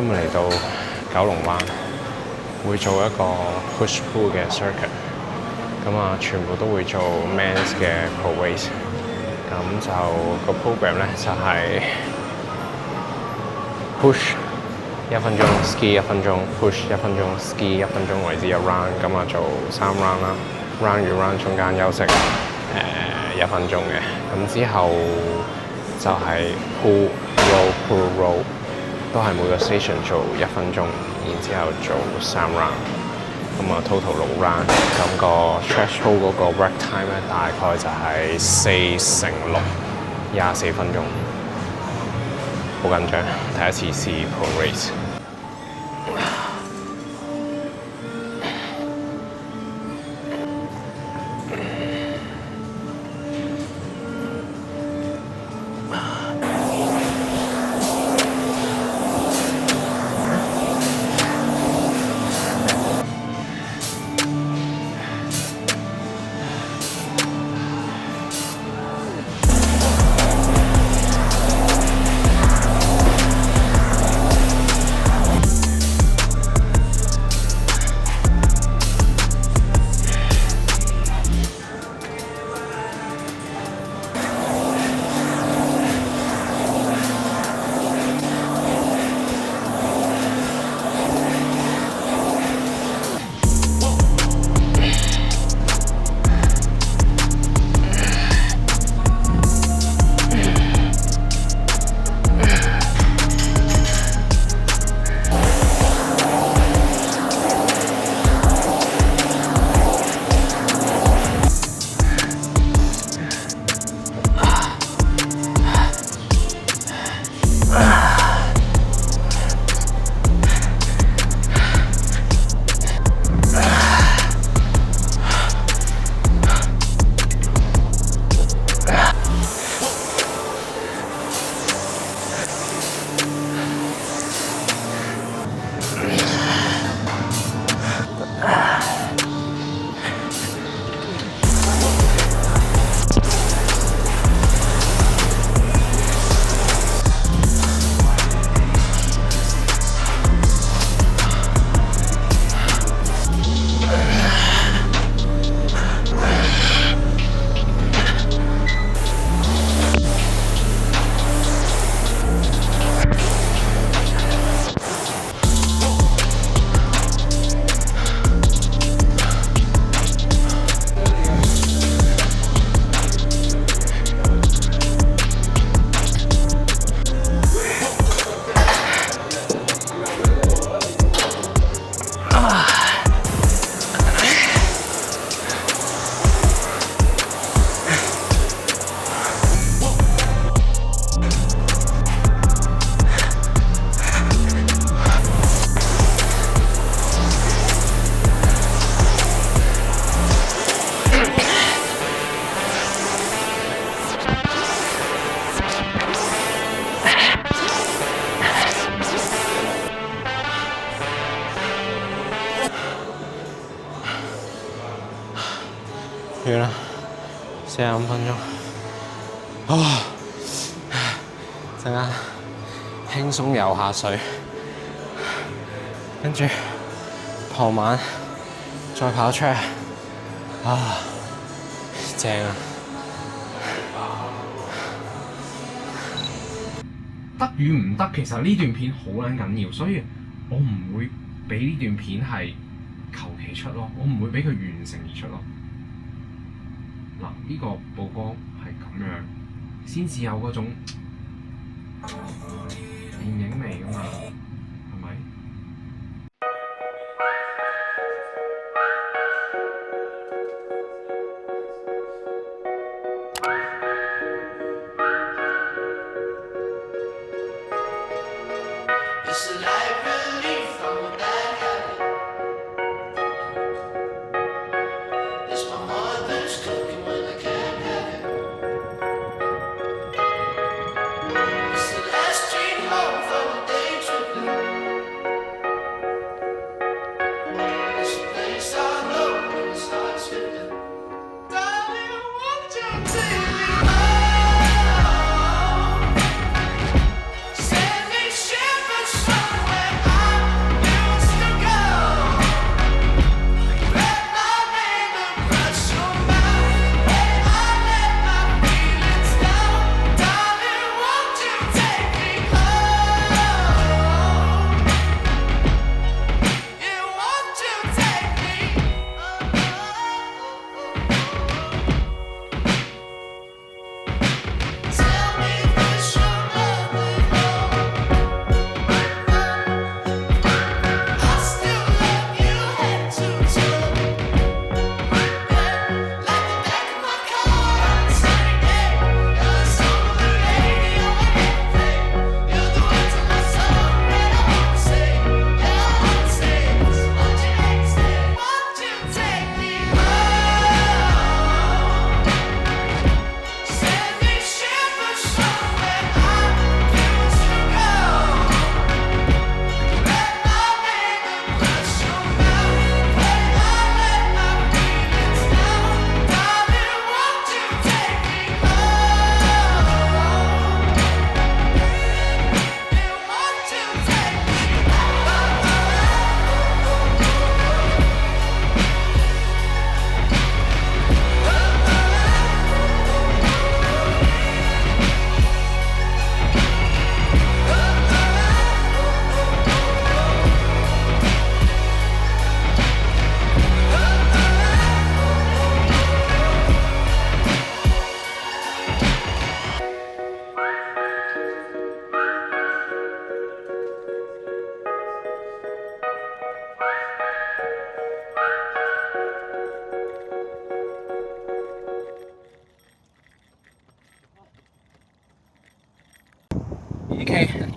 今日嚟到九龍灣，會做一個 push pull 嘅 circuit。咁啊，全部都會做 men's 嘅 pro weight。咁就個 program 咧就係 push 1分鐘 ，ski 1分鐘 ，push 1分鐘 ，ski 1分鐘為之一 round。咁啊做3 round 啦 ，round 與 round 中間休息1分鐘嘅。咁之後就係 pull row，pull row 都係每個 station 做1分鐘，然之後做3 round。咁啊 total 6 round。咁個 threshold 嗰個 work time 咧大概就係4乘6， 24分鐘。好緊張，第一次試 pro race。完啦，45分鐘。陣間輕鬆游下水，跟住傍晚再跑出嚟。正啊！得與唔得，其實呢段片好撚緊要，所以我唔會俾呢段片係求其出咯，我唔會俾佢完成而出咯。嗱，呢個曝光係咁樣，先至有嗰種電影味㗎嘛，係咪？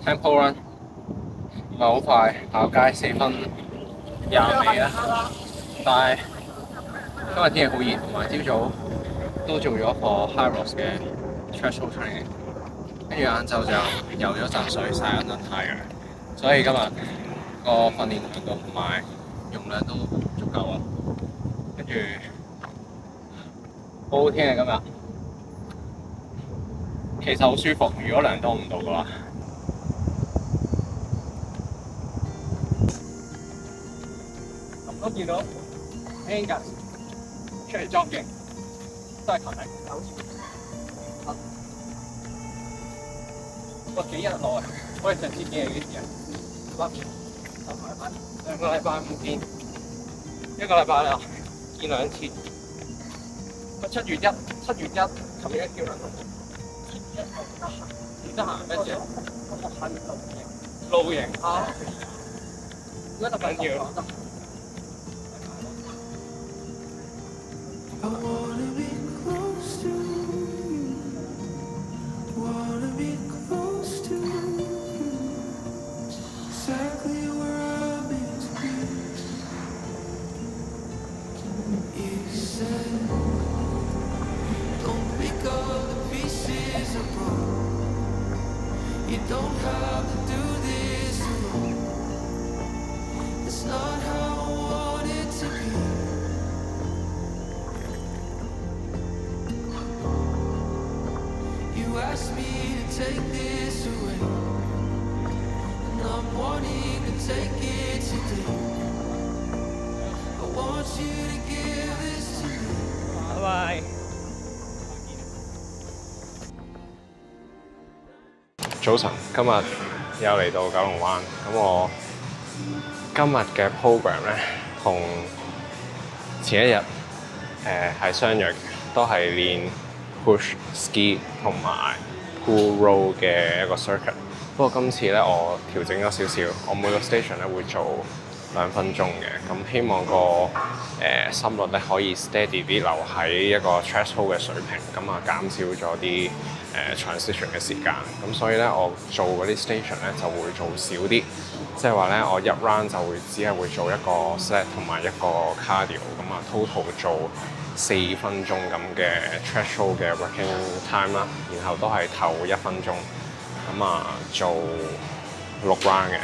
Tempo Run 唔係好快，跑街4分20尾啊！但係今日天氣好熱，同埋朝早都做咗一個 High Rocks 嘅 threshold training， 跟住晏晝就游咗陣水，曬一陣太陽，所以今日個訓練強度同埋用量都足夠啊！跟住好好天啊今日，其實好舒服。如果量多唔到嘅話，咁都見到 Angus 出嚟 jogging， 都係勤力，好似哇幾日內，我哋上次見係幾時啊？2個禮拜唔見，1個禮拜啦，見2次。7月1，琴日一叫兩個。唔得閒咩事？露營啊！而家特緊要。You don't have to do this alone. It's not how I want it to be. You asked me to take this away, and I'm wanting to take it today. I want you to give this to me. Bye. 早晨，今日又嚟到九龍灣。咁我今日嘅 program 咧，同前一日係相約，都係練 push ski 同埋 pull row 嘅一個 circuit。不過今次咧，我調整咗少少，我每個 station 咧會做2分鐘嘅。咁希望個心率咧可以 steady 啲留喺一個 threshold 嘅水平，咁啊減少咗啲transition 嘅時間。咁所以咧，我做嗰啲 station 咧就會做少啲，即係話咧，我入 round 就只係會做一個 set 同埋一個 cardio， 咁啊 total 做4分鐘咁嘅 threshold 嘅 working time 啦，然後都係唞1分鐘，咁啊做6 round 嘅。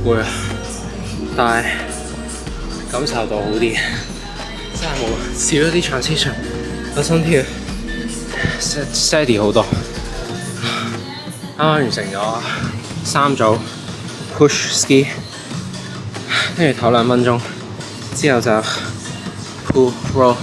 攰啊，但係感受到好啲，真係冇少咗啲 transition， 個心跳 steady 好多。啱啱完成咗3組 push ski， 跟住唞2分鐘，之後就 pull row。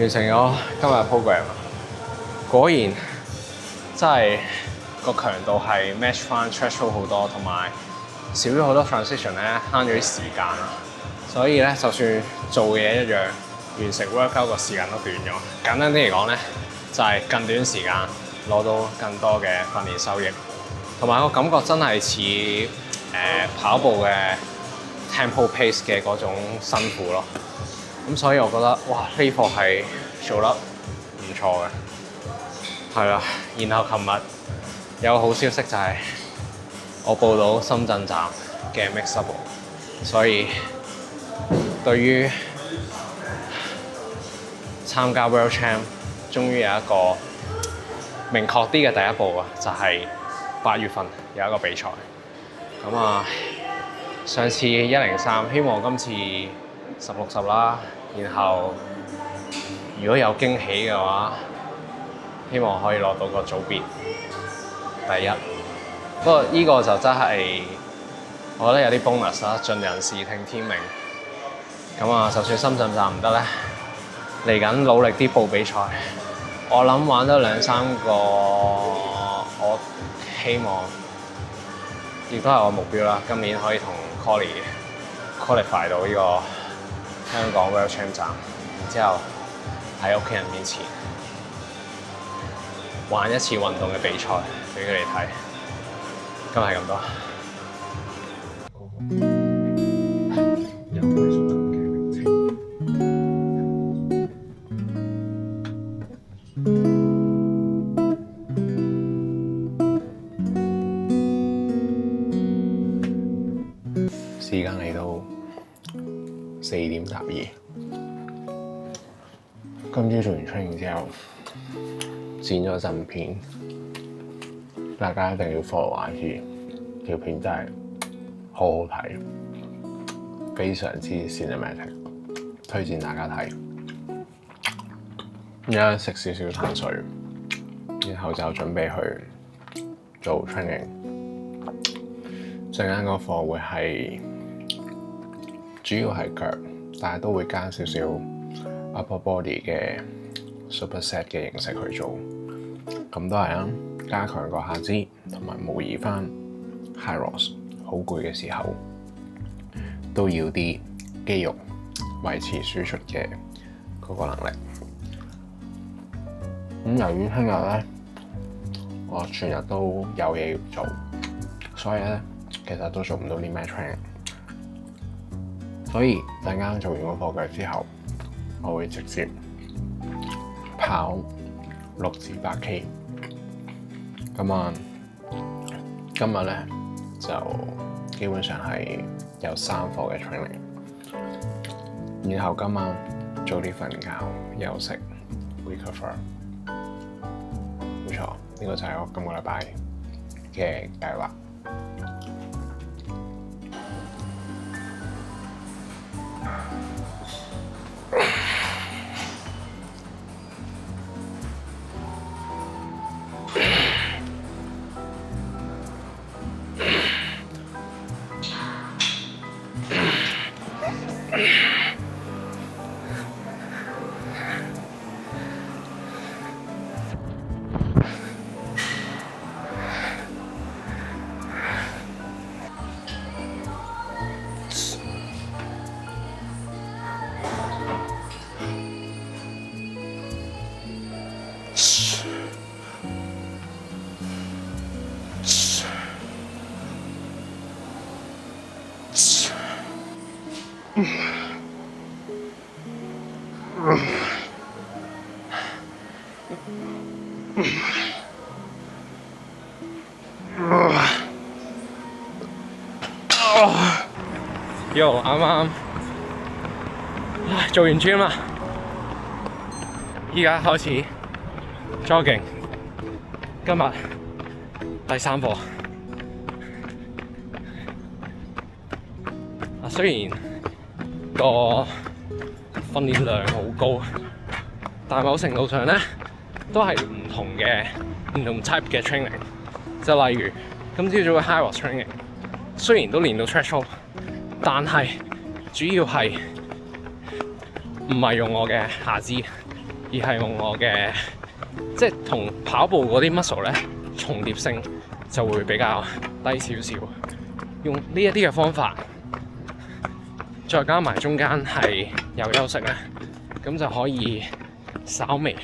完成咗今日 program， 果然真係個強度係 match 翻 threshold 好多，同埋少咗好多 transition 咧，慳咗啲時間啦。所以咧，就算做嘢一樣，完成 workout 個時間都短咗。簡單啲嚟講咧，就係更短時間攞到更多嘅訓練收益，同埋個感覺真係似跑步嘅 tempo pace 嘅嗰種辛苦咯。咁所以我覺得哇，呢課係做得唔錯嘅，係啦。然後琴日有個好消息就係我報到深圳站嘅 mix double，所以對於參加 World Champ 終於有一個明確啲嘅第一步啊，就係8月份有一個比賽。咁啊，上次103，希望今次10-60啦。然後如果有驚喜嘅話，希望可以攞到個組別第一。不過呢個就真係我覺得有啲 bonus 啦，盡人事聽天命。咁啊，就算深圳站唔得咧，嚟緊努力啲報比賽。我諗玩多2-3個，我希望亦都係我目標啦。今年可以同 qualify 到呢個香港 World Champ 站，然之後喺屋企人面前玩一次運動嘅比賽俾佢哋睇。今日係咁多。有歸屬感嘅名稱。時間嚟到4:12，今朝做完 training 之後，剪咗陣片，大家一定要 follow IG，條片真係好好睇，非常之 cinematic， 推薦大家睇。而家食少少糖水，然後就準備去做 training。陣間個課會係主要係腳，但係都會加少少 upper body 嘅 superset 嘅形式去做。咁都係啊，加強個下肢同埋模擬翻 high ross 好攰嘅時候，都要啲肌肉維持輸出嘅嗰個能力。咁由於聽日咧，我全日都有嘢要做，所以咧其實都做唔到啲咩 training。所以陣間做完個課腳之後，我會直接跑6至8 K。咁啊，今日咧就基本上係有3課嘅 training，然後今晚早啲瞓覺休息 recover。冇錯，呢個就係我今個禮拜嘅計劃。Yo， 啱啱做完 gym 啦，依家開始 jogging。今日第3課。雖然個訓練量好高，但某程度上咧都係唔同 type 嘅 training。就例如今朝早嘅 high ross training， 雖然都練到 threshold， 但係主要係唔係用我嘅下肢，而係用我嘅即係同跑步嗰啲 muscle 咧重疊性就會比較低少少。用呢一啲嘅方法，再加埋中間係有休息咧，咁就可以稍微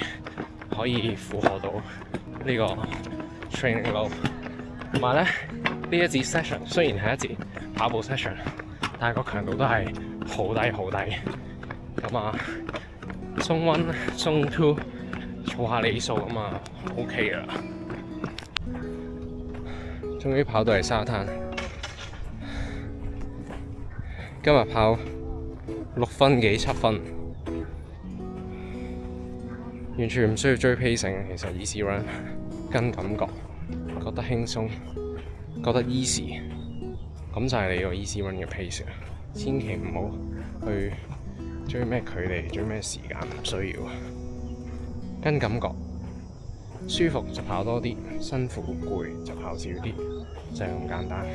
可以負荷到呢個 training load。同埋咧，呢一節 session 雖然係一節跑步 session， 但係個強度都係好低好低。咁啊，Zone 1、Zone 2儲下里數咁啊 OK 㗎啦。終於跑到嚟沙灘，今日跑6分幾7分，完全唔需要追 pacing，其實 easy run 跟感覺，覺得輕鬆，覺得 easy， 咁就係你個 easy run 嘅 pace 啊！千祈唔好去追咩距離，追咩時間，唔需要。跟感覺，舒服就跑多啲，辛苦攰就跑少啲，就係咁簡單。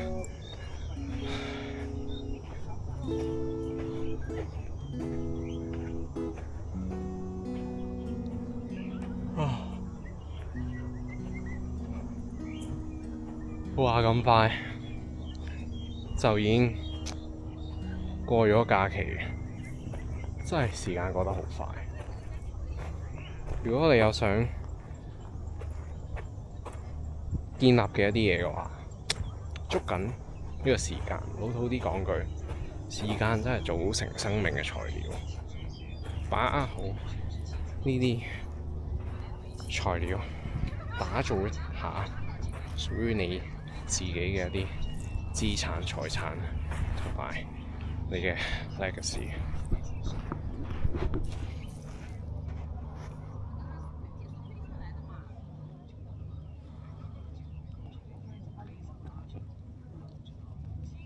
哇！咁快就已經過咗假期，真係時間過得好快。如果你有想建立嘅一啲嘢嘅話，捉緊呢個時間。老土啲講句，時間真係組成生命嘅材料，把握好呢啲材料，打造一下屬於你自己嘅一啲資產、財產同埋你嘅 legacy。